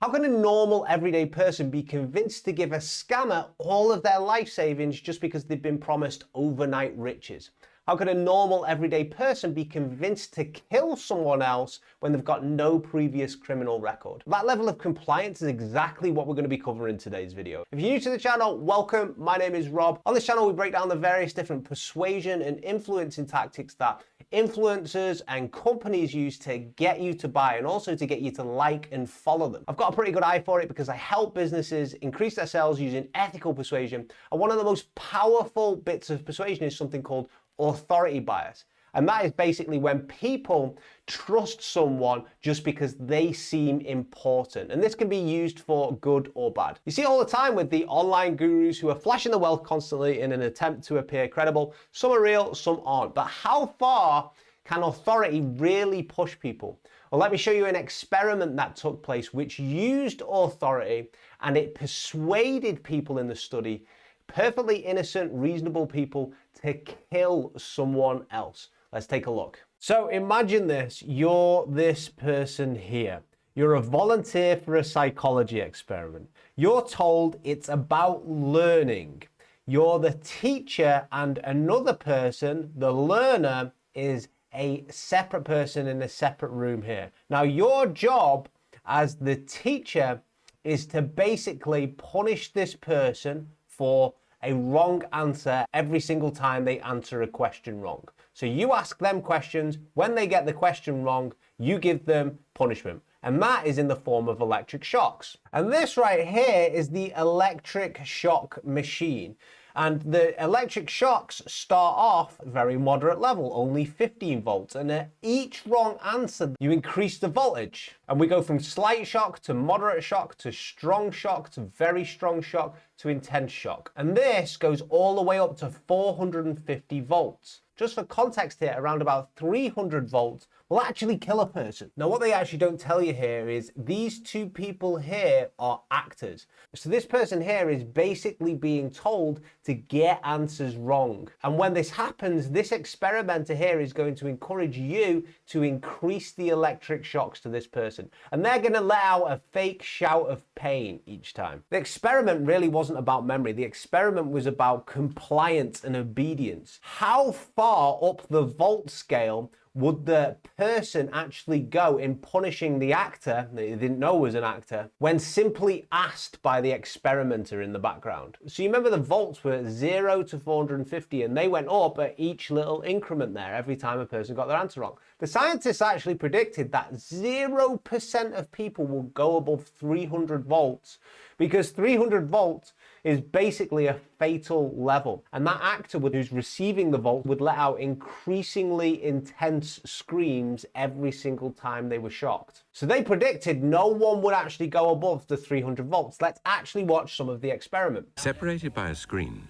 How can a normal everyday person be convinced to give a scammer all of their life savings just because they've been promised overnight riches? How could a normal everyday person be convinced to kill someone else when they've got no previous criminal record? That level of compliance is exactly what we're going to be covering in today's video. If you're new to the channel, welcome. My name is Rob. On this channel, we break down the various different persuasion and influencing tactics that influencers and companies use to get you to buy and also to get you to like and follow them. I've got a pretty good eye for it because I help businesses increase their sales using ethical persuasion. And one of the most powerful bits of persuasion is something called authority bias. And that is basically when people trust someone just because they seem important. And this can be used for good or bad. You see it all the time with the online gurus who are flashing their wealth constantly in an attempt to appear credible. Some are real, some aren't. But how far can authority really push people? Well, let me show you an experiment that took place which used authority and it persuaded people in the study, perfectly innocent, reasonable people, to kill someone else. Let's take a look. So imagine this, you're this person here. You're a volunteer for a psychology experiment. You're told it's about learning. You're the teacher and another person, the learner, is a separate person in a separate room here. Now your job as the teacher is to basically punish this person for a wrong answer every single time they answer a question wrong. So you ask them questions. When they get the question wrong, you give them punishment. And that is in the form of electric shocks. And this right here is the electric shock machine. And the electric shocks start off very moderate level, only 15 volts. And at each wrong answer, you increase the voltage. And we go from slight shock to moderate shock to strong shock to very strong shock to intense shock. And this goes all the way up to 450 volts. Just for context here, around about 300 volts will actually kill a person. Now, what they actually don't tell you here is these two people here are actors. So this person here is basically being told to get answers wrong. And when this happens, this experimenter here is going to encourage you to increase the electric shocks to this person. And they're going to let out a fake shout of pain each time. The experiment really wasn't about memory. The experiment was about compliance and obedience. How far up the volt scale would the person actually go in punishing the actor that they didn't know was an actor when simply asked by the experimenter in the background? So you remember the volts were 0 to 450 and they went up at each little increment there every time a person got their answer wrong. The scientists actually predicted that 0% of people will go above 300 volts because 300 volts is basically a fatal level. And that actor who's receiving the volt would let out increasingly intense screams every single time they were shocked. So they predicted no one would actually go above the 300 volts. Let's actually watch some of the experiment. Separated by a screen,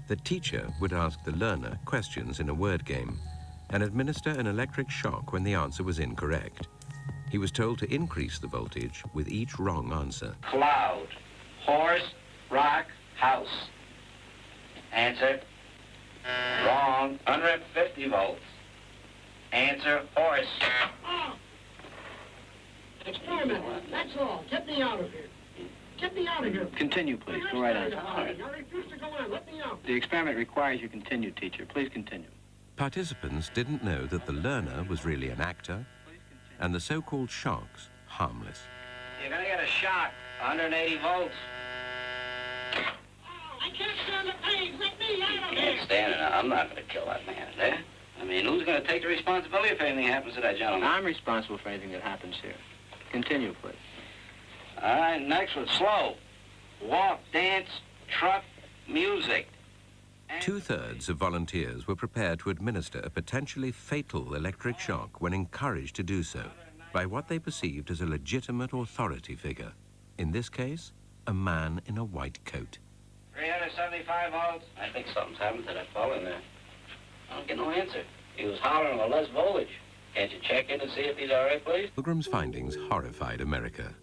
the teacher would ask the learner questions in a word game and administer an electric shock when the answer was incorrect. He was told to increase the voltage with each wrong answer. Cloud, horse, rock, house. Answer. Wrong. 150 volts. Answer. Horse. Oh. Experiment. That's all. Get me out of here. Get me out of here. Continue, please. Go right on. I refuse to go on. Let me out. The experiment requires you continue, teacher. Please continue. Participants didn't know that the learner was really an actor and the so-called shocks harmless. You're gonna get a shock. 180 volts. I can't stand the pain. Let me out of here. Can't stand it. I'm not gonna kill that man, there. I mean, who's gonna take the responsibility if anything happens to that gentleman? I'm responsible for anything that happens here. Continue, please. All right, next one. Slow. Walk, dance, truck, music. Two-thirds of volunteers were prepared to administer a potentially fatal electric shock when encouraged to do so by what they perceived as a legitimate authority figure. In this case, a man in a white coat. 375 volts. I think something's happened to that fellow in there. I don't get no answer. He was hollering for less voltage. Can't you check in and see if he's all right, please? Pilgrim's findings horrified America.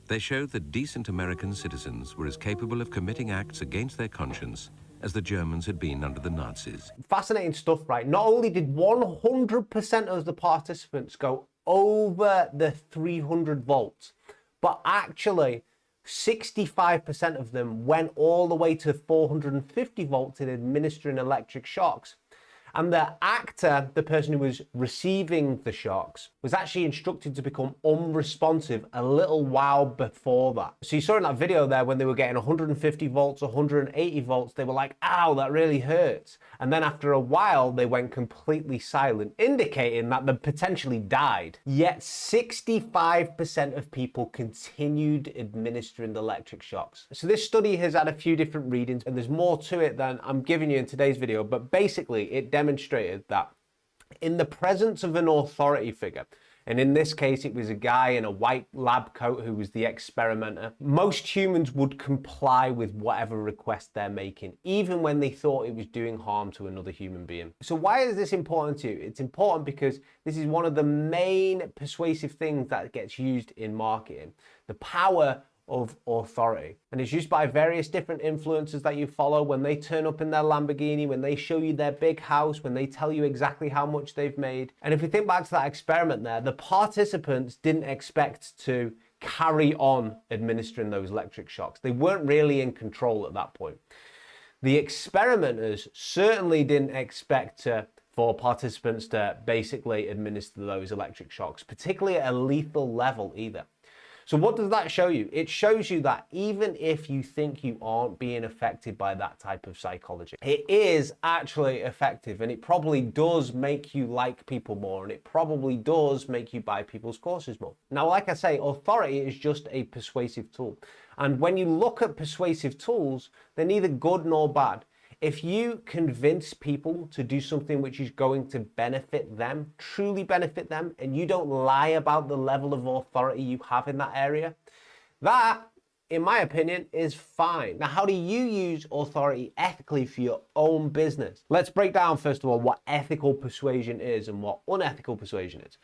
They showed that decent American citizens were as capable of committing acts against their conscience as the Germans had been under the Nazis. Fascinating stuff, right? Not only did 100% of the participants go over the 300 volts, but actually 65% of them went all the way to 450 volts in administering electric shocks. And the actor, the person who was receiving the shocks, was actually instructed to become unresponsive a little while before that. So you saw in that video there when they were getting 150 volts, 180 volts, they were like, ow, that really hurts. And then after a while, they went completely silent, indicating that they potentially died. Yet 65% of people continued administering the electric shocks. So this study has had a few different readings, and there's more to it than I'm giving you in today's video, but basically it demonstrated that in the presence of an authority figure, and in this case it was a guy in a white lab coat who was the experimenter, most humans would comply with whatever request they're making, even when they thought it was doing harm to another human being. So why is this important to you? It's important because this is one of the main persuasive things that gets used in marketing, the power of authority. And it's used by various different influencers that you follow when they turn up in their Lamborghini, when they show you their big house, when they tell you exactly how much they've made. And if we think back to that experiment there, the participants didn't expect to carry on administering those electric shocks. They weren't really in control at that point. The experimenters certainly didn't expect for participants to basically administer those electric shocks, particularly at a lethal level either. So what does that show you? It shows you that even if you think you aren't being affected by that type of psychology, it is actually effective, and it probably does make you like people more, and it probably does make you buy people's courses more. Now, like I say, authority is just a persuasive tool. And when you look at persuasive tools, they're neither good nor bad. If you convince people to do something which is going to benefit them, truly benefit them, and you don't lie about the level of authority you have in that area, that, in my opinion, is fine. Now, how do you use authority ethically for your own business? Let's break down, first of all, what ethical persuasion is and what unethical persuasion is.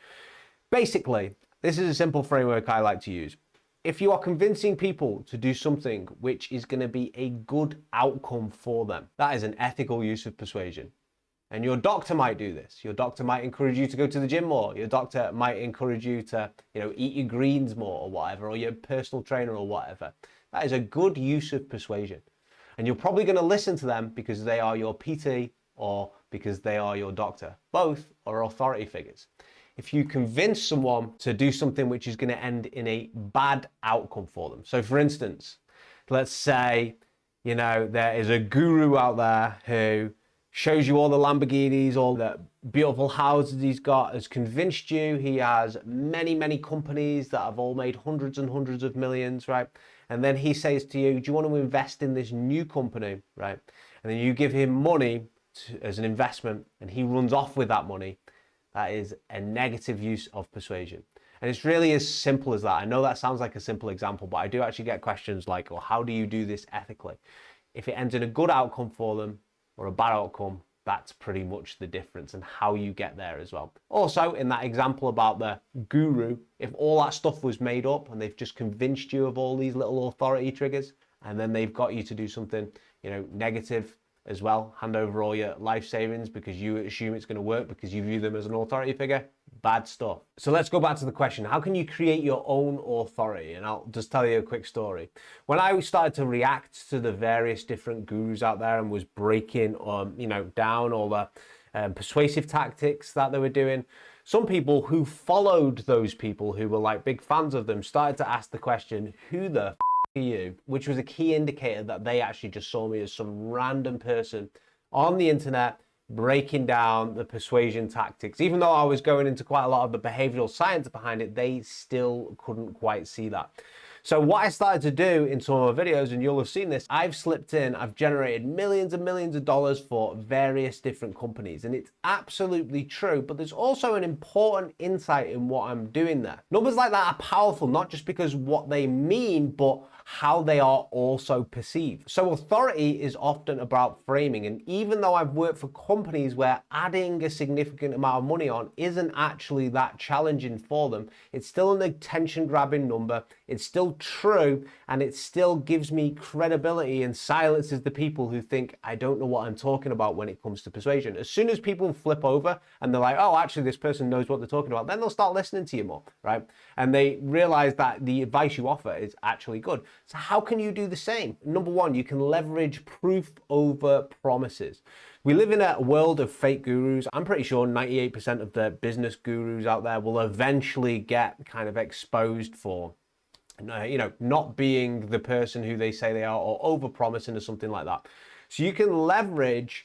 Basically, this is a simple framework I like to use. If you are convincing people to do something which is going to be a good outcome for them, that is an ethical use of persuasion. And your doctor might do this. Your doctor might encourage you to go to the gym more. Your doctor might encourage you to, eat your greens more or whatever, or your personal trainer or whatever. That is a good use of persuasion. And you're probably going to listen to them because they are your PT or because they are your doctor. Both are authority figures. If you convince someone to do something which is going to end in a bad outcome for them. So for instance, let's say, there is a guru out there who shows you all the Lamborghinis, all the beautiful houses he's got, has convinced you. He has many, many companies that have all made hundreds and hundreds of millions, right? And then he says to you, do you want to invest in this new company, right? And then you give him money as an investment and he runs off with that money. That is a negative use of persuasion. And it's really as simple as that. I know that sounds like a simple example, but I do actually get questions like, well, how do you do this ethically? If it ends in a good outcome for them or a bad outcome, that's pretty much the difference and how you get there as well. Also, in that example about the guru, if all that stuff was made up and they've just convinced you of all these little authority triggers, and then they've got you to do something, negative as well, hand over all your life savings because you assume it's going to work because you view them as an authority figure, bad stuff. So let's go back to the question, how can you create your own authority? And I'll just tell you a quick story. When I started to react to the various different gurus out there and was breaking down all the persuasive tactics that they were doing, some people who followed those people who were like big fans of them started to ask the question, who the you, which was a key indicator that they actually just saw me as some random person on the internet breaking down the persuasion tactics. Even though I was going into quite a lot of the behavioral science behind it, they still couldn't quite see that. So what I started to do in some of my videos, and you'll have seen this, I've generated millions and millions of dollars for various different companies. And it's absolutely true, but there's also an important insight in what I'm doing there. Numbers like that are powerful, not just because what they mean, but how they are also perceived. So authority is often about framing, and even though I've worked for companies where adding a significant amount of money on isn't actually that challenging for them, it's still an attention grabbing number, it's still true, and it still gives me credibility and silences the people who think I don't know what I'm talking about when it comes to persuasion. As soon as people flip over and they're like, oh, actually this person knows what they're talking about, then they'll start listening to you more, right? And they realize that the advice you offer is actually good. So how can you do the same? Number one, you can leverage proof over promises. We live in a world of fake gurus. I'm pretty sure 98% of the business gurus out there will eventually get kind of exposed for not being the person who they say they are, or over-promising or something like that. So you can leverage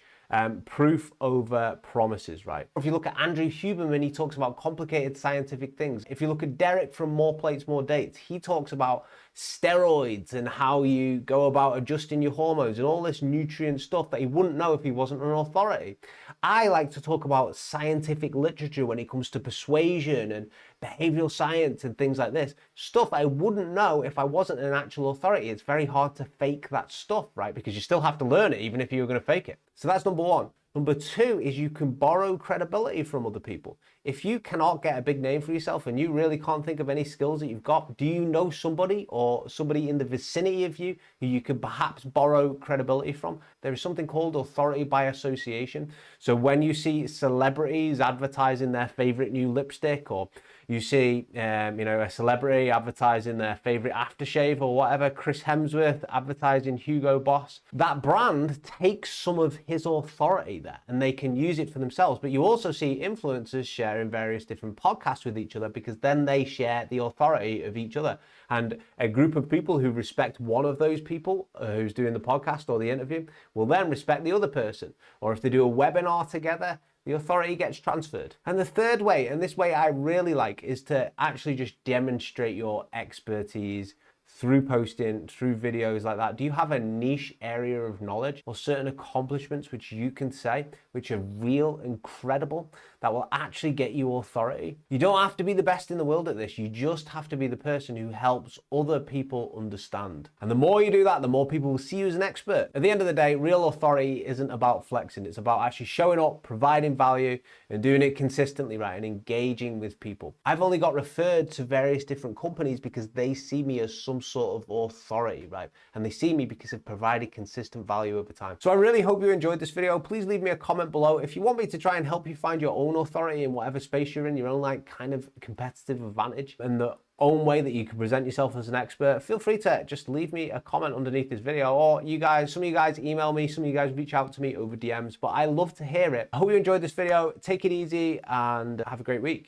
proof over promises, right? If you look at Andrew Huberman, he talks about complicated scientific things. If you look at Derek from More Plates, More Dates, he talks about steroids and how you go about adjusting your hormones and all this nutrient stuff that he wouldn't know if he wasn't an authority. I like to talk about scientific literature when it comes to persuasion and behavioral science and things like this. Stuff I wouldn't know if I wasn't an actual authority. It's very hard to fake that stuff, right? Because you still have to learn it even if you were going to fake it. So that's number one. Number two is you can borrow credibility from other people. If you cannot get a big name for yourself and you really can't think of any skills that you've got, do you know somebody or somebody in the vicinity of you who you could perhaps borrow credibility from? There is something called authority by association. So when you see celebrities advertising their favorite new lipstick, or you see a celebrity advertising their favorite aftershave or whatever, Chris Hemsworth advertising Hugo Boss, that brand takes some of his authority there and they can use it for themselves. But you also see influencers sharing various different podcasts with each other, because then they share the authority of each other. And a group of people who respect one of those people who's doing the podcast or the interview will then respect the other person. Or if they do a webinar together, the authority gets transferred. And the third way, and this way I really like, is to actually just demonstrate your expertise through posting, through videos like that. Do you have a niche area of knowledge or certain accomplishments which you can say, which are real and credible, that will actually get you authority? You don't have to be the best in the world at this. You just have to be the person who helps other people understand. And the more you do that, the more people will see you as an expert. At the end of the day, real authority isn't about flexing. It's about actually showing up, providing value, and doing it consistently, right? And engaging with people. I've only got referred to various different companies because they see me as some sort of authority, right? And they see me because I've provided consistent value over time. So I really hope you enjoyed this video. Please leave me a comment below. If you want me to try and help you find your own authority in whatever space you're in, your own like kind of competitive advantage, and the own way that you can present yourself as an expert, feel free to just leave me a comment underneath this video. Or some of you guys email me, some of you guys reach out to me over DMs, but I love to hear it. I hope you enjoyed this video. Take it easy and have a great week.